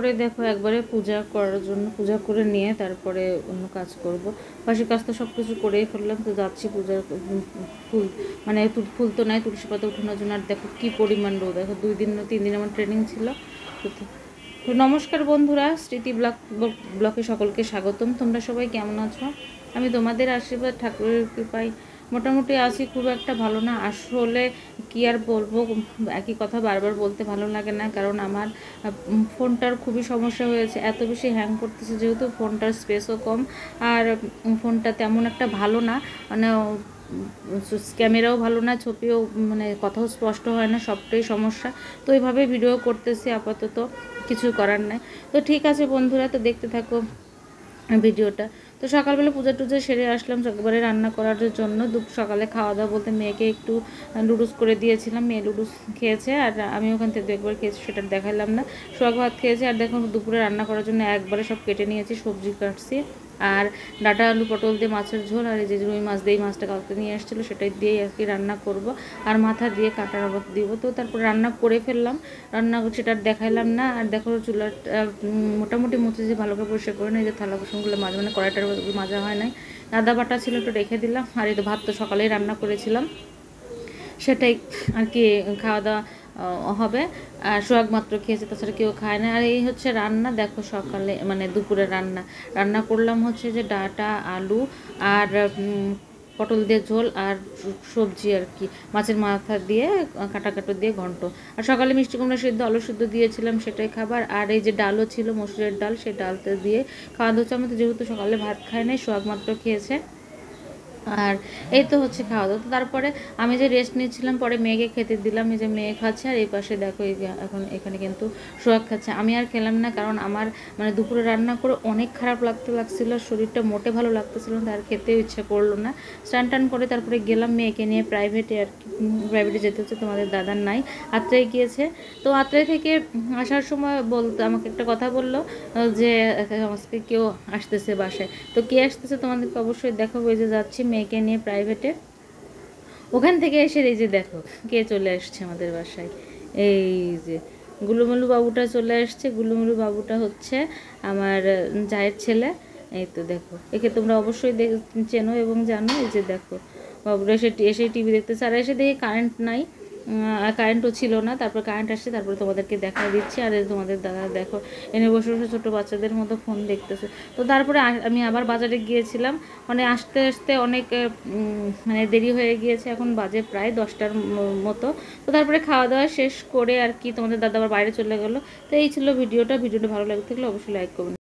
তারপরে দেখো একবারে পূজা করার জন্য পূজা করে নিয়ে তারপরে অন্য কাজ করব। বাসি কাজ তো সব কিছু করেই ফেললাম, তো যাচ্ছি পূজার ফুল মানে ফুল তো নাই, তুলসী পাতা উঠানোর জন্য। আর দেখো কী পরিমাণ রোদ, দেখো 2 দিন 3 দিন আমার ট্রেনিং ছিল। তো নমস্কার বন্ধুরা, স্মৃতি ব্লকে সকলকে স্বাগতম। তোমরা সবাই কেমন আছো? আমি তোমাদের আশীর্বাদ ঠাকুরের কৃপায় মোটামুটি আছি, খুব একটা ভালো না। আসলে কি আর বলবো, একই কথা বারবার বলতে ভালো লাগে না, কারণ আমার ফোনটার খুবই সমস্যা হয়েছে। এত বেশি হ্যাং করতেছে, যেহেতু ফোনটার স্পেসও কম, আর ফোনটা তেমন একটা ভালো না, মানে ক্যামেরাও ভালো না, ছবিও মানে কথাও স্পষ্ট হয় না, সবটাই সমস্যা। তো এইভাবে ভিডিও করতেছি আপাতত, কিছু করার নাই। তো ঠিক আছে বন্ধুরা, তো দেখতে থাকো ভিডিওটা। তো সকালবেলা পূজা টুজা সেরে আসলাম একবারে রান্না করার জন্য। সকালে খাওয়া দাওয়া বলতে মেয়েকে একটু লুডুস করে দিয়েছিলাম, মেয়ে লুডুস খেয়েছে, আর আমি ওখান থেকে একবার খেয়েছি, সেটা দেখালাম না। সোহাগ ভাত খেয়েছে। আর দেখো দুপুরে রান্না করার জন্য একবারে সব কেটে নিয়েছি, সবজি কাটছি, আর ডাঁটা আলু পটল দিয়ে মাছের ঝোল, আর এই যে রুই মাছ দিয়ে মাছটা কালকে নিয়ে এসেছিলো সেটাই দিয়েই আর কি রান্না করব, আর মাথা দিয়ে কাটার আবার দিব। তো তারপর রান্না করে ফেললাম, রান্না সেটা দেখাইলাম না। আর দেখো চুলাটা মোটামুটি মুছেছি, ভালো করে পরিষ্কার করে নিই, যে থালা বাসনগুলো মাঝে মানে কড়াইটার মাজা হয় নাই, আদা বাটা ছিল একটু রেখে দিলাম। আর এই তো ভাত তো সকালেই রান্না করেছিলাম, সেটাই আর কি খাওয়া দাওয়া হবে। আর সোহাগ মাত্র খেয়েছে, তাছাড়া কেউ খায় না। আর এই হচ্ছে রান্না, দেখো সকালে মানে দুপুরে রান্না করলাম হচ্ছে যে ডাঁটা আলু আর পটল দিয়ে ঝোল, আর সবজি আর কি মাছের মাথা দিয়ে কাটা দিয়ে ঘন্ট। আর সকালে মিষ্টি কুমড়া সিদ্ধ আলু সিদ্ধ দিয়েছিলাম, সেটাই খাবার। আর এই যে ডালও ছিল, মসুরের ডাল, সেই ডালটা দিয়ে খাওয়া দাওয়া। আমি তো যেহেতু সকালে ভাত খাই নাই, সোহাগ মাত্র খেয়েছে। আর এই তো হচ্ছে খাওয়া দাওয়া। তো তারপরে আমি যে রেস্ট নিচ্ছিলাম, পরে মেয়েকে খেতে দিলাম, এই যে মেয়ে খাচ্ছে, আর এই পাশে দেখো এখন এখানে কিন্তু সোহাগ খাচ্ছে। আমি আর খেলাম না, কারণ আমার মানে দুপুরে রান্না করে অনেক খারাপ লাগছিল, শরীরটা মোটে ভালো লাগতেছিল না, আর খেতেও ইচ্ছা করলো না। স্নান টান করে তারপরে গেলাম মেয়েকে নিয়ে প্রাইভেটে, আর কি প্রাইভেটে যেতে হচ্ছে, তোমাদের দাদার নাই, আত্রাই গিয়েছে। তো আত্রাই থেকে আসার সময় বলতে আমাকে একটা কথা বললো, যে আজকে কেউ আসতেছে বাসায়। তো কে আসতেছে তোমাদেরকে অবশ্যই দেখাবো। এই যে যাচ্ছি মেয়েকে নিয়ে প্রাইভেটে, ওখান থেকে এসে এই যে দেখো কে চলে আসছে আমাদের বাসায়। এই যে গুলুমুলু বাবুটা চলে আসছে। গুলুমুলু বাবুটা হচ্ছে আমার জায়ের ছেলে। এই তো দেখো, একে তোমরা অবশ্যই চেনো এবং জানো। এই যে দেখো বাবুরা এসে টিভি দেখতেছে, আর এসে দেখি কারেন্ট নাই, কারেন্টও ছিল না। তারপর কারেন্ট আসছে, তারপরে তোমাদেরকে দেখা দিচ্ছি। আর তোমাদের দাদা দেখো এনে বসে বসে ছোটো বাচ্চাদের মতো ফোন দেখতেছে। তো তারপরে আমি আবার বাজারে গিয়েছিলাম, মানে আসতে আসতে অনেক মানে দেরি হয়ে গিয়েছে, এখন বাজে প্রায় 10টার মতো। তো তারপরে খাওয়া দাওয়া শেষ করে আর কি তোমাদের দাদা আবার বাইরে চলে গেলো। তো এই ছিল ভিডিওটা ভালো লাগতে থাকলে অবশ্যই লাইক করবেন।